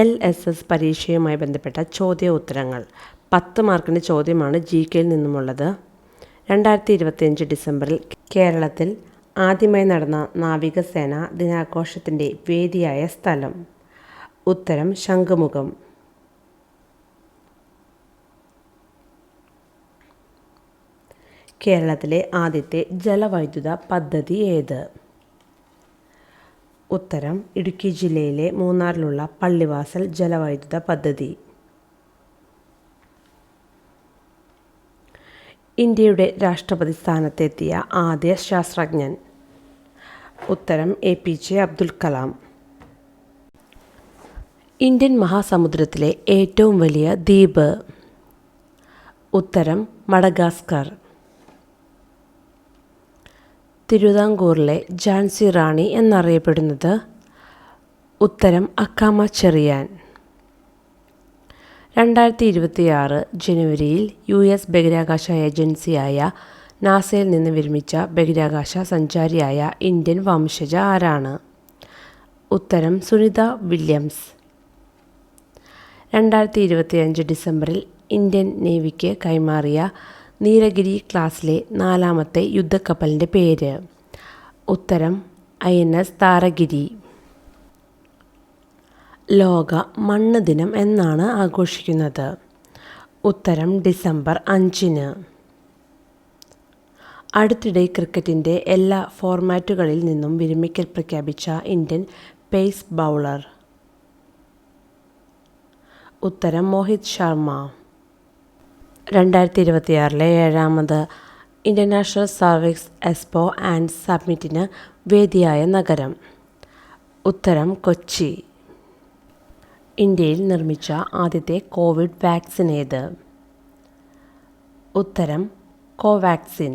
LSS പരീക്ഷയുമായി ബന്ധപ്പെട്ട ചോദ്യോത്തരങ്ങൾ. 10 മാർക്കിൻ്റെ ചോദ്യമാണ് GKയിൽ നിന്നുമുള്ളത്. 2025 ഡിസംബറിൽ കേരളത്തിൽ ആദ്യമായി നടന്ന നാവികസേന ദിനാഘോഷത്തിൻ്റെ വേദിയായ സ്ഥലം. ഉത്തരം ശംഖുമുഖം. കേരളത്തിലെ ആദ്യത്തെ ജലവൈദ്യുത പദ്ധതി ഏത്? ഉത്തരം ഇടുക്കി ജില്ലയിലെ മൂന്നാറിലുള്ള പള്ളിവാസൽ ജലവൈദ്യുത പദ്ധതി. ഇന്ത്യയുടെ രാഷ്ട്രപതി സ്ഥാനത്തെത്തിയ ആദ്യ ശാസ്ത്രജ്ഞൻ. ഉത്തരം APJ അബ്ദുൽ കലാം. ഇന്ത്യൻ മഹാസമുദ്രത്തിലെ ഏറ്റവും വലിയ ദ്വീപ്. ഉത്തരം മഡഗാസ്കർ. തിരുവിതാംകൂറിലെ ഝാൻസി റാണി എന്നറിയപ്പെടുന്നത്. ഉത്തരം അക്കാമ ചെറിയാൻ. 2026 ജനുവരിയിൽ US ബഹിരാകാശ ഏജൻസിയായ നാസയിൽ നിന്ന് വിരമിച്ച ബഹിരാകാശ സഞ്ചാരിയായ ഇന്ത്യൻ വംശജ ആരാണ്? ഉത്തരം സുനിത വില്യംസ്. 2025 ഡിസംബറിൽ ഇന്ത്യൻ നേവിക്ക് കൈമാറിയ നീലഗിരി ക്ലാസിലെ 4ാമത്തെ യുദ്ധക്കപ്പലിൻ്റെ പേര്. ഉത്തരം INS താരഗിരി. ലോക മണ്ണ് ദിനം എന്നാണ് ആഘോഷിക്കുന്നത്? ഉത്തരം ഡിസംബർ 5-ന്. അടുത്തിടെ ക്രിക്കറ്റിൻ്റെ എല്ലാ ഫോർമാറ്റുകളിൽ നിന്നും വിരമിക്കൽ പ്രഖ്യാപിച്ച ഇന്ത്യൻ പേസ് ബൗളർ. ഉത്തരം മോഹിത് ശർമ്മ. 2026 7ാമത് ഇൻ്റർനാഷണൽ സർവീസ് എക്സ്പോ ആൻഡ് സമ്മിറ്റിന് വേദിയായ നഗരം. ഉത്തരം കൊച്ചി. ഇന്ത്യയിൽ നിർമ്മിച്ച ആദ്യത്തെ കോവിഡ് വാക്സിൻ ഏത്? ഉത്തരം കോവാക്സിൻ.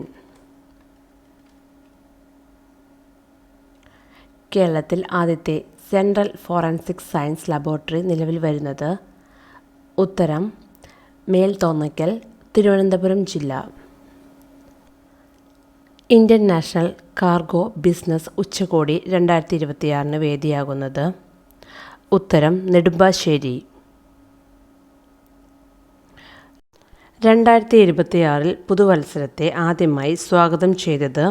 കേരളത്തിൽ ആദ്യത്തെ സെൻട്രൽ ഫോറൻസിക് സയൻസ് ലബോറട്ടറി നിലവിൽ വരുന്നത്. ഉത്തരം മേൽത്തോന്നയ്ക്കൽ, തിരുവനന്തപുരം ജില്ല. ഇന്ത്യൻ നാഷണൽ കാർഗോ ബിസിനസ് ഉച്ചകോടി 2026 വേദിയാകുന്നത്. ഉത്തരം നെടുമ്പാശ്ശേരി. 2026 പുതുവത്സരത്തെ ആദ്യമായി സ്വാഗതം ചെയ്തത്.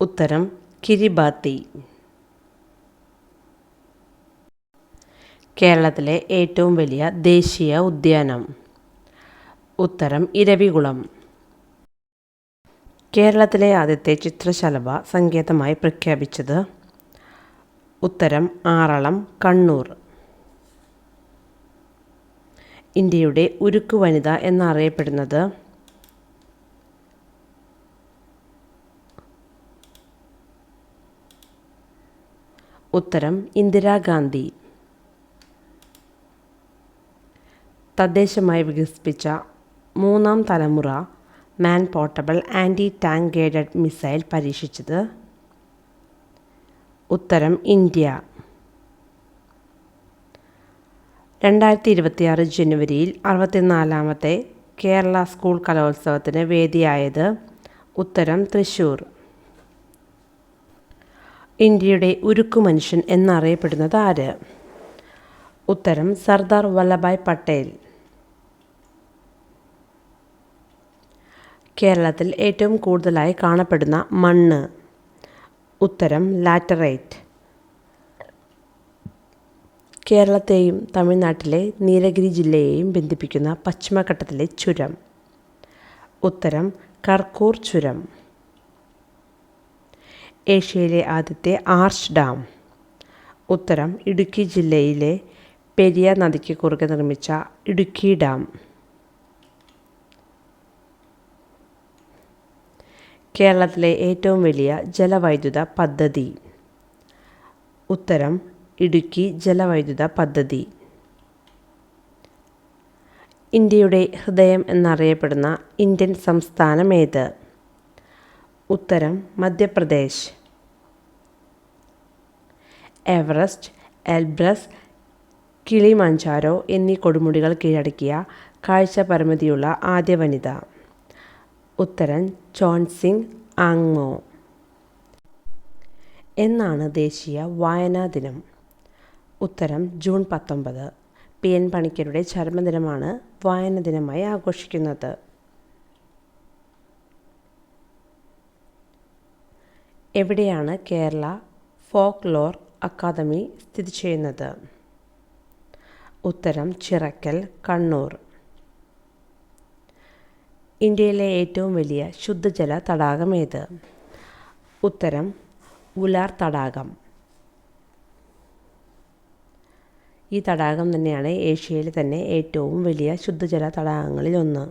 ഉത്തരം കിരിബാത്തി. കേരളത്തിലെ ഏറ്റവും വലിയ ദേശീയ ഉദ്യാനം. ഉത്തരം ഇരവികുളം. കേരളത്തിലെ ആദ്യത്തെ ചിത്രശലഭ സങ്കേതമായി പ്രഖ്യാപിച്ചത്. ഉത്തരം ആറളം, കണ്ണൂർ. ഇന്ത്യയുടെ ഉരുക്കു വനിത എന്നറിയപ്പെടുന്നത്. ഉത്തരം ഇന്ദിരാഗാന്ധി. തദ്ദേശമായി വികസിപ്പിച്ച 3ാം തലമുറ man portable anti tank guided missile പരീക്ഷിച്ചത്. ഉത്തരം ഇന്ത്യ. 2026 ജനുവരിയിൽ 64ാമത്തെ കേരള സ്കൂൾ കലോത്സവത്തിന് വേദിയായത്. ഉത്തരം തൃശ്ശൂർ. ഇന്ത്യയുടെ ഉരുക്കു മനുഷ്യൻ എന്നറിയപ്പെടുന്നത് ആര്? ഉത്തരം സർദാർ വല്ലഭായ് പട്ടേൽ. കേരളത്തിൽ ഏറ്റവും കൂടുതലായി കാണപ്പെടുന്ന മണ്ണ്. ഉത്തരം ലാറ്ററൈറ്റ്. കേരളത്തെയും തമിഴ്നാട്ടിലെ നീലഗിരി ജില്ലയെയും ബന്ധിപ്പിക്കുന്ന പശ്ചിമഘട്ടത്തിലെ ചുരം. ഉത്തരം കർക്കൂർ ചുരം. ഏഷ്യയിലെ ആദ്യത്തെ ആർച്ച് ഡാം. ഉത്തരം ഇടുക്കി ജില്ലയിലെ പെരിയാർ നദിക്ക് കുറുകെ നിർമ്മിച്ച ഇടുക്കി ഡാം. കേരളത്തിലെ ഏറ്റവും വലിയ ജലവൈദ്യുത പദ്ധതി. ഉത്തരം ഇടുക്കി ജലവൈദ്യുത പദ്ധതി. ഇന്ത്യയുടെ ഹൃദയം എന്നറിയപ്പെടുന്ന ഇന്ത്യൻ സംസ്ഥാനം ഏത്? ഉത്തരം മധ്യപ്രദേശ്. എവറസ്റ്റ്, എൽബ്രസ്, കിളിമഞ്ചാരോ എന്നീ കൊടുമുടികൾ കീഴടക്കിയ കാഴ്ച പരിമിതിയുള്ള ആദ്യ വനിത. ഉത്തരം ചോൺസിംഗ് ആങ്മോ. എന്നാണ് ദേശീയ വായനാ ദിനം? ഉത്തരം ജൂൺ 19. PN പണിക്കരുടെ ചരമദിനമാണ് വായന ദിനമായി ആഘോഷിക്കുന്നത്. എവിടെയാണ് കേരള ഫോക്ക് ലോർ അക്കാദമി സ്ഥിതി ചെയ്യുന്നത്? ഉത്തരം ചിറക്കൽ, കണ്ണൂർ. ഇന്ത്യയിലെ ഏറ്റവും വലിയ ശുദ്ധജല തടാകം ഏത്? ഉത്തരം ഉലാർ തടാകം. ഈ തടാകം തന്നെയാണ് ഏഷ്യയിലെ തന്നെ ഏറ്റവും വലിയ ശുദ്ധജല തടാകങ്ങളിൽ ഒന്ന്.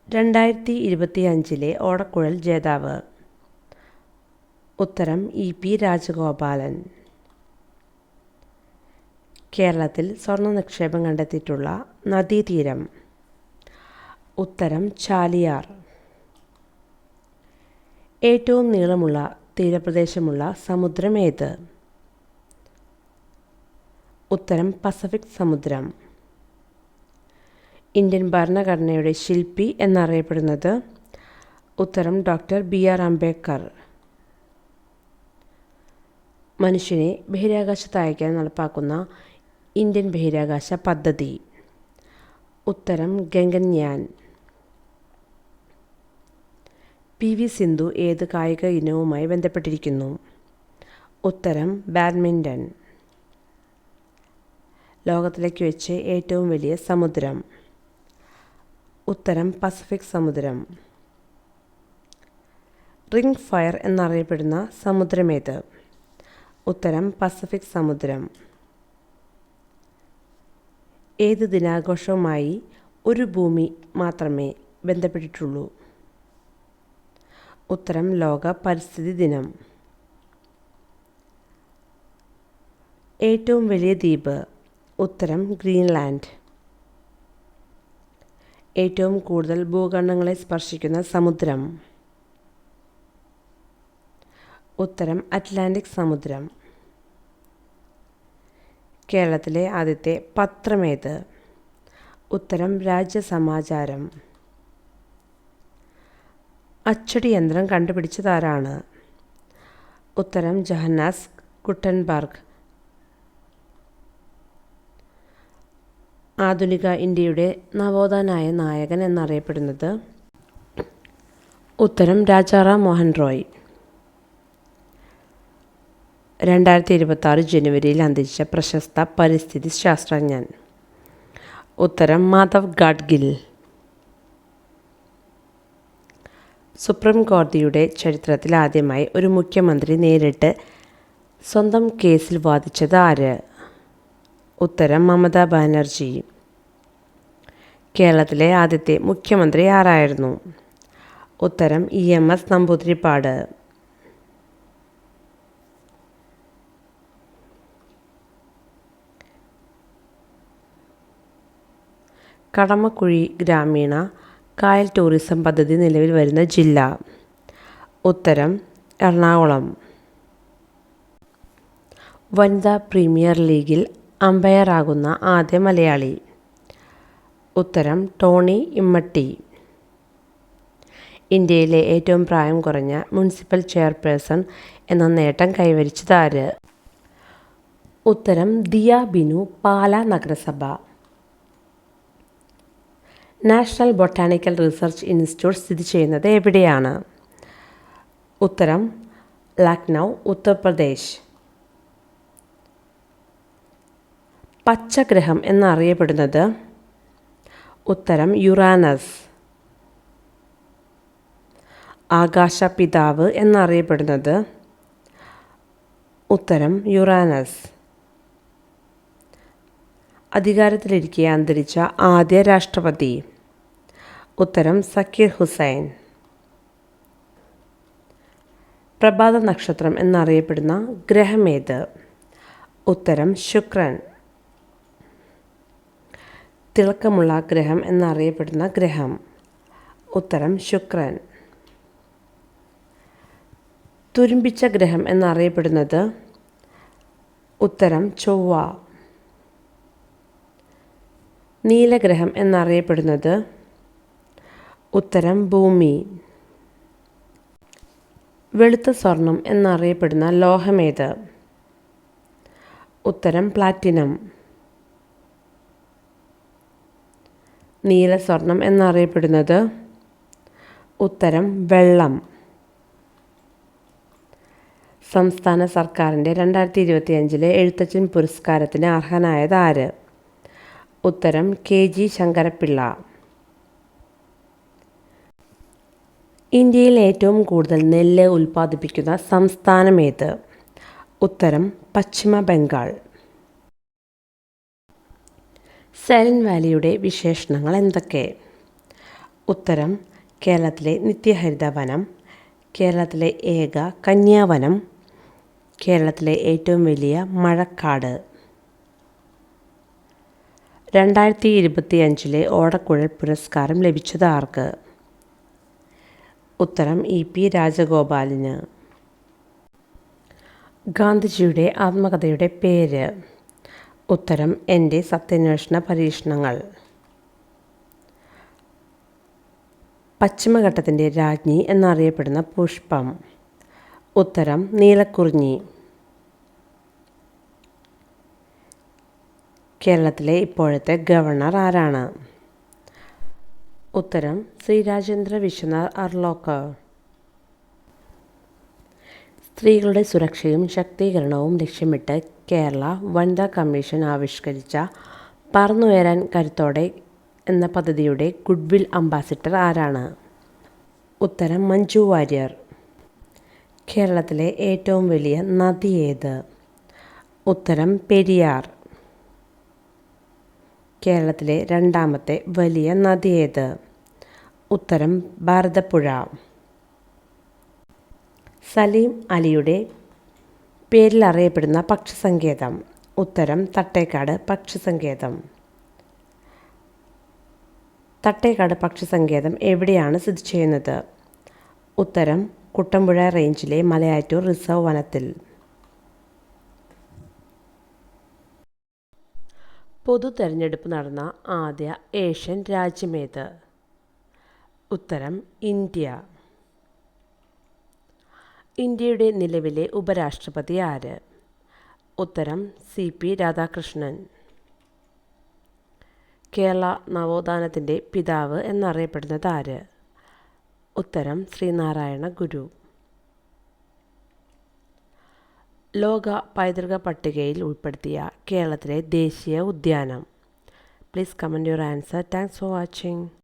(2025) ഓടക്കുഴൽ ജേതാവ്? ഉത്തരം EP രാജഗോപാലൻ. കേരളത്തിൽ സ്വർണ്ണ നിക്ഷേപം കണ്ടെത്തിയിട്ടുള്ള നദീതീരം? ഉത്തരം ചാലിയാർ. ഏറ്റവും നീളമുള്ള തീരപ്രദേശമുള്ള സമുദ്രം ഏത്? ഉത്തരം പസഫിക് സമുദ്രം. ഇന്ത്യൻ ഭരണഘടനയുടെ ശില്പി എന്നറിയപ്പെടുന്നത്? ഉത്തരം ഡോക്ടർ BR അംബേദ്കർ. മനുഷ്യനെ ബഹിരാകാശത്ത് അയക്കാൻ നടപ്പാക്കുന്ന ഇന്ത്യൻ ബഹിരാകാശ പദ്ധതി? ഉത്തരം ഗഗൻയാൻ. PV സിന്ധു ഏത് കായിക ഇനവുമായി ബന്ധപ്പെട്ടിരിക്കുന്നു? ഉത്തരം ബാഡ്മിൻ്റൺ. ലോകത്തിലേക്ക് വെച്ച് ഏറ്റവും വലിയ സമുദ്രം? ഉത്തരം പസഫിക് സമുദ്രം. റിംഗ് ഫയർ എന്നറിയപ്പെടുന്ന സമുദ്രമേത്? ഉത്തരം പസഫിക് സമുദ്രം. ഏത് ദിനാഘോഷവുമായി ഒരു ഭൂമി മാത്രമേ ബന്ധപ്പെട്ടിട്ടുള്ളൂ? ഉത്തരം ലോക പരിസ്ഥിതി ദിനം. ഏറ്റവും വലിയ ദ്വീപ്? ഉത്തരം ഗ്രീൻലാൻഡ്. ഏറ്റവും കൂടുതൽ ഭൂഖണ്ഡങ്ങളെ സ്പർശിക്കുന്ന സമുദ്രം? ഉത്തരം അറ്റ്ലാന്റിക് സമുദ്രം. കേരളത്തിലെ ആദ്യത്തെ പത്രമേത്? ഉത്തരം രാജ്യസമാചാരം. അച്ചടി യന്ത്രം കണ്ടുപിടിച്ചതാരാണ്? ഉത്തരം ജോഹന്നാസ് ഗുട്ടൻബർഗ്. ആധുനിക ഇന്ത്യയുടെ നവോത്ഥാന നായകൻ എന്നറിയപ്പെടുന്നത്? ഉത്തരം രാജാറാം മോഹൻ റോയ്. 2026 ജനുവരിയിൽ അന്തരിച്ച പ്രശസ്ത പരിസ്ഥിതി ശാസ്ത്രജ്ഞൻ? ഉത്തരം മാധവ് ഗാഡ്ഗിൽ. സുപ്രീം കോടതിയുടെ ചരിത്രത്തിൽ ആദ്യമായി ഒരു മുഖ്യമന്ത്രി നേരിട്ട് സ്വന്തം കേസിൽ വാദിച്ചത് ആര്? ഉത്തരം മമതാ ബാനർജി. കേരളത്തിലെ ആദ്യത്തെ മുഖ്യമന്ത്രി ആരായിരുന്നു? ഉത്തരം EMS നമ്പൂതിരിപ്പാട്. കടമക്കുഴി ഗ്രാമീണ കായൽ ടൂറിസം പദ്ധതി നിലവിൽ വരുന്ന ജില്ല? ഉത്തരം എറണാകുളം. വനിതാ പ്രീമിയർ ലീഗിൽ അമ്പയറാകുന്ന ആദ്യ മലയാളി? ഉത്തരം ടോണി ഇമ്മട്ടി. ഇന്ത്യയിലെ ഏറ്റവും പ്രായം കുറഞ്ഞ മുനിസിപ്പൽ ചെയർപേഴ്സൺ എന്ന നേട്ടം കൈവരിച്ചതാര്? ഉത്തരം ദിയ ബിനു, പാലാ നഗരസഭ. നാഷണൽ ബൊട്ടാണിക്കൽ റിസർച്ച് ഇൻസ്റ്റിറ്റ്യൂട്ട് സ്ഥിതി ചെയ്യുന്നത് എവിടെയാണ്? ഉത്തരം ലക്നൗ, ഉത്തർപ്രദേശ്. പച്ചഗ്രഹം എന്നറിയപ്പെടുന്നത്? ഉത്തരം യുറാനസ്. ആകാശപിതാവ് എന്നറിയപ്പെടുന്നത്? ഉത്തരം യുറാനസ്. അധികാരത്തിലിരിക്കെ അന്തരിച്ച ആദ്യ രാഷ്ട്രപതി? ഉത്തരം സക്കീർ ഹുസൈൻ. പ്രഭാത നക്ഷത്രം എന്നറിയപ്പെടുന്ന ഗ്രഹമേത്? ഉത്തരം ശുക്രൻ. തിളക്കമുള്ള ഗ്രഹം എന്നറിയപ്പെടുന്ന ഗ്രഹം? ഉത്തരം ശുക്രൻ. തുരുമ്പിച്ച ഗ്രഹം എന്നറിയപ്പെടുന്നത്? ഉത്തരം ചൊവ്വ. നീലഗ്രഹം എന്നറിയപ്പെടുന്നത്? ഉത്തരം ഭൂമി. വെളുത്ത സ്വർണം എന്നറിയപ്പെടുന്ന ലോഹമേത്? ഉത്തരം പ്ലാറ്റിനം. നീല സ്വർണം എന്നറിയപ്പെടുന്നത്? ഉത്തരം വെള്ളം. സംസ്ഥാന സർക്കാരിൻ്റെ 2025 എഴുത്തച്ഛൻ പുരസ്കാരത്തിന് അർഹനായത് ആര്? ഉത്തരം KG ശങ്കരപ്പിള്ള. ഇന്ത്യയിൽ ഏറ്റവും കൂടുതൽ നെല്ല് ഉൽപ്പാദിപ്പിക്കുന്ന സംസ്ഥാനമേത്? ഉത്തരം പശ്ചിമ ബംഗാൾ. സൈലന്റ് വാലിയുടെ വിശേഷണങ്ങൾ എന്തൊക്കെ? ഉത്തരം കേരളത്തിലെ നിത്യഹരിത വനം, കേരളത്തിലെ ഏക കന്യാവനം, കേരളത്തിലെ ഏറ്റവും വലിയ മഴക്കാട്. 2025 ഓടക്കുഴൽ പുരസ്കാരം ലഭിച്ചത് ആർക്ക്? ഉത്തരം EP രാജഗോപാലിന്. ഗാന്ധിജിയുടെ ആത്മകഥയുടെ പേര്? ഉത്തരം എൻ്റെ സത്യാന്വേഷണ പരീക്ഷണങ്ങൾ. പശ്ചിമഘട്ടത്തിൻ്റെ രാജ്ഞി എന്നറിയപ്പെടുന്ന പുഷ്പം? ഉത്തരം നീലക്കുറിഞ്ഞി. കേരളത്തിലെ ഇപ്പോഴത്തെ ഗവർണർ ആരാണ്? ഉത്തരം ശ്രീ രാജേന്ദ്ര വിശ്വനാഥ് അർലോക്കർ. സ്ത്രീകളുടെ സുരക്ഷയും ശാക്തീകരണവും ലക്ഷ്യമിട്ട് കേരള വനിതാ കമ്മീഷൻ ആവിഷ്കരിച്ച പറന്നുയരാൻ കരുത്തോടെ എന്ന പദ്ധതിയുടെ ഗുഡ്വിൽ അംബാസിഡർ ആരാണ്? ഉത്തരം മഞ്ജു വാര്യർ. കേരളത്തിലെ ഏറ്റവും വലിയ നദി ഏത്? ഉത്തരം പെരിയാർ. കേരളത്തിലെ രണ്ടാമത്തെ വലിയ നദി ഏത്? ഉത്തരം ഭാരതപ്പുഴ. സലീം അലിയുടെ പേരിൽ അറിയപ്പെടുന്ന പക്ഷിസങ്കേതം? ഉത്തരം തട്ടേക്കാട് പക്ഷിസങ്കേതം. തട്ടേക്കാട് പക്ഷിസങ്കേതം എവിടെയാണ് സ്ഥിതി ചെയ്യുന്നത്? ഉത്തരം കുട്ടമ്പുഴ റേഞ്ചിലെ മലയാറ്റൂർ റിസർവ് വനത്തിൽ. പൊതു തെരഞ്ഞെടുപ്പ് നടന്ന ആദ്യ ഏഷ്യൻ രാജ്യമേത്? ഉത്തരം ഇന്ത്യ. ഇന്ത്യയുടെ നിലവിലെ ഉപരാഷ്ട്രപതി ആര്? ഉത്തരം CP രാധാകൃഷ്ണൻ. കേരള നവോത്ഥാനത്തിൻ്റെ പിതാവ് എന്നറിയപ്പെടുന്നത് ആര്? ഉത്തരം ശ്രീനാരായണ ഗുരു. ലോക പൈതൃക പട്ടികയിൽ ഉൾപ്പെടുത്തിയ കേരളത്തിലെ ദേശീയ ഉദ്യാനം? Please comment your answer. Thanks for watching.